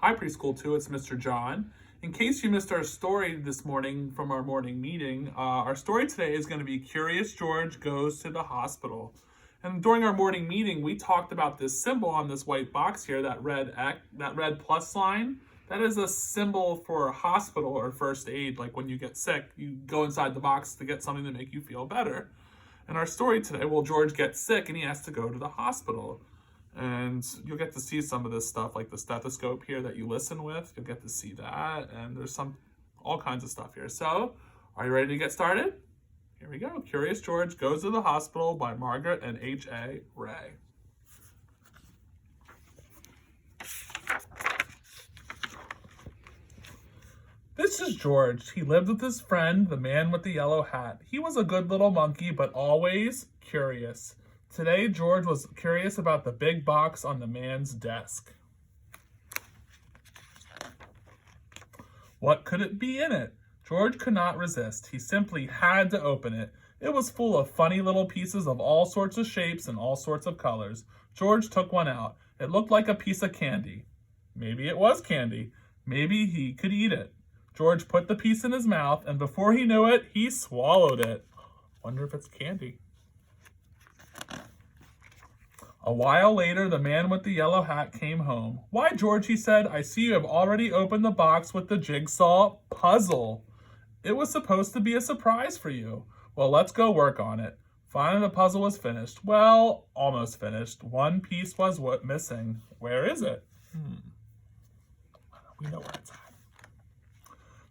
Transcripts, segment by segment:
Hi, Preschool 2, it's Mr. John. In case you missed our story this morning from our morning meeting, our story today is going to be Curious George Goes to the Hospital. And during our morning meeting, we talked about this symbol on this white box here, that red plus line. That is a symbol for a hospital or first aid. Like when you get sick, you go inside the box to get something to make you feel better. In our story today, well, George gets sick and he has to go to the hospital. And you'll get to see some of this stuff, like the stethoscope here that you listen with. You'll get to see that, and there's all kinds of stuff here. So, are you ready to get started? Here we go. Curious George Goes to the Hospital by Margaret and H.A. Ray. This is George. He lived with his friend, the man with the yellow hat. He was a good little monkey, but always curious. Today, George was curious about the big box on the man's desk. What could it be in it? George could not resist. He simply had to open it. It was full of funny little pieces of all sorts of shapes and all sorts of colors. George took one out. It looked like a piece of candy. Maybe it was candy. Maybe he could eat it. George put the piece in his mouth, and before he knew it, he swallowed it. Wonder if it's candy. A while later, the man with the yellow hat came home. Why, George, he said, I see you have already opened the box with the jigsaw puzzle. It was supposed to be a surprise for you. Well, let's go work on it. Finally, the puzzle was finished. Well, almost finished. One piece was missing. Where is it? We know where it's at.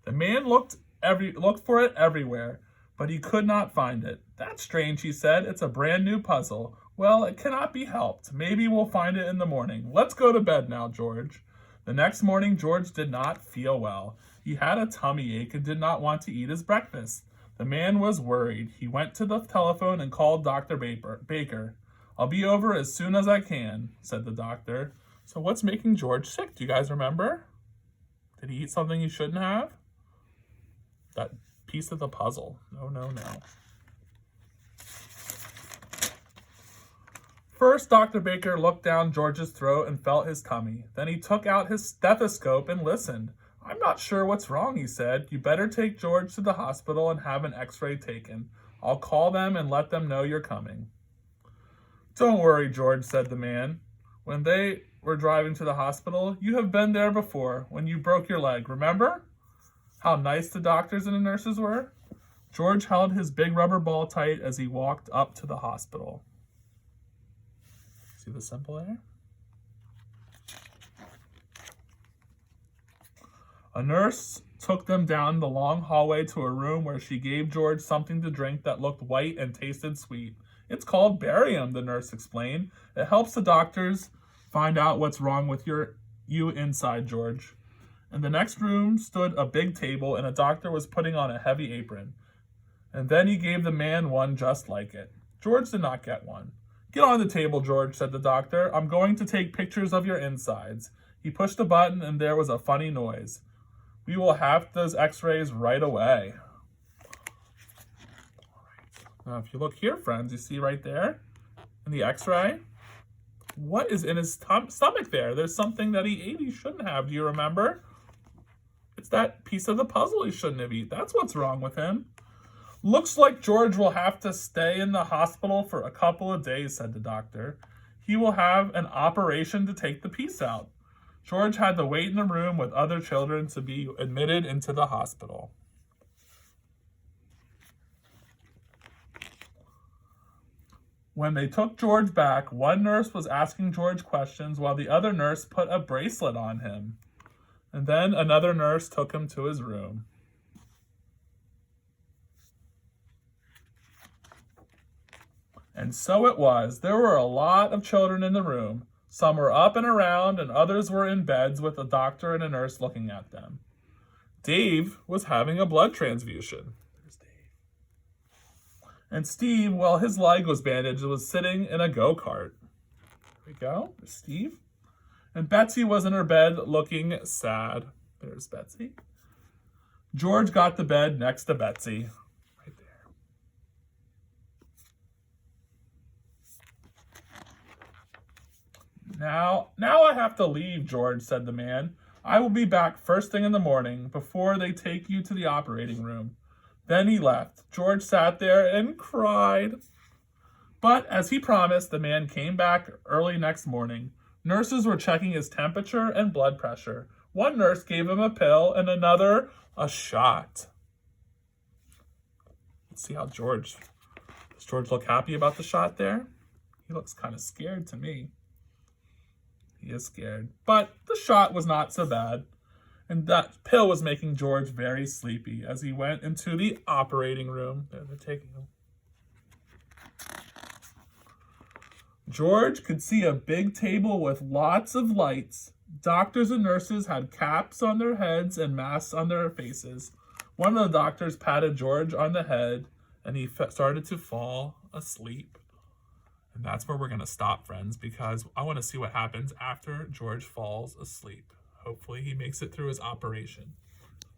The man looked for it everywhere, but he could not find it. That's strange, he said. It's a brand new puzzle. Well, it cannot be helped. Maybe we'll find it in the morning. Let's go to bed now, George. The next morning, George did not feel well. He had a tummy ache and did not want to eat his breakfast. The man was worried. He went to the telephone and called Dr. Baker. I'll be over as soon as I can, said the doctor. So what's making George sick? Do you guys remember? Did he eat something he shouldn't have? That piece of the puzzle. No. First, Dr. Baker looked down George's throat and felt his tummy. Then he took out his stethoscope and listened. I'm not sure what's wrong, he said. You better take George to the hospital and have an x-ray taken. I'll call them and let them know you're coming. Don't worry, George, said the man. When they were driving to the hospital, you have been there before, when you broke your leg, remember? How nice the doctors and the nurses were? George held his big rubber ball tight as he walked up to the hospital. See the symbol there? A nurse took them down the long hallway to a room where she gave George something to drink that looked white and tasted sweet. It's called barium, the nurse explained. It helps the doctors find out what's wrong with you inside, George. In the next room stood a big table, and a doctor was putting on a heavy apron. And then he gave the man one just like it. George did not get one. Get on the table, George, said the doctor. I'm going to take pictures of your insides. He pushed a button, and there was a funny noise. We will have those x-rays right away. Now, if you look here, friends, you see right there in the x-ray, what is in his stomach there? There's something that he ate he shouldn't have. Do you remember? It's that piece of the puzzle he shouldn't have eaten. That's what's wrong with him. Looks like George will have to stay in the hospital for a couple of days, said the doctor. He will have an operation to take the piece out. George had to wait in the room with other children to be admitted into the hospital. When they took George back, one nurse was asking George questions while the other nurse put a bracelet on him. And then another nurse took him to his room. And so it was. There were a lot of children in the room. Some were up and around, and others were in beds with a doctor and a nurse looking at them. Dave was having a blood transfusion. There's Dave. And Steve, well, his leg was bandaged, was sitting in a go-kart. There we go. There's Steve. And Betsy was in her bed looking sad. There's Betsy. George got the bed next to Betsy. Right there. Now I have to leave, George, said the man. I will be back first thing in the morning before they take you to the operating room." Then he left. George sat there and cried. But as he promised, the man came back early next morning. Nurses were checking his temperature and blood pressure. One nurse gave him a pill and another a shot. Let's see how Does George look happy about the shot there? He looks kind of scared to me. He is scared. But the shot was not so bad. And that pill was making George very sleepy as he went into the operating room. There, they're taking him. George could see a big table with lots of lights. Doctors and nurses had caps on their heads and masks on their faces. One of the doctors patted George on the head, and he started to fall asleep. And that's where we're going to stop, friends, because I want to see what happens after George falls asleep. Hopefully he makes it through his operation.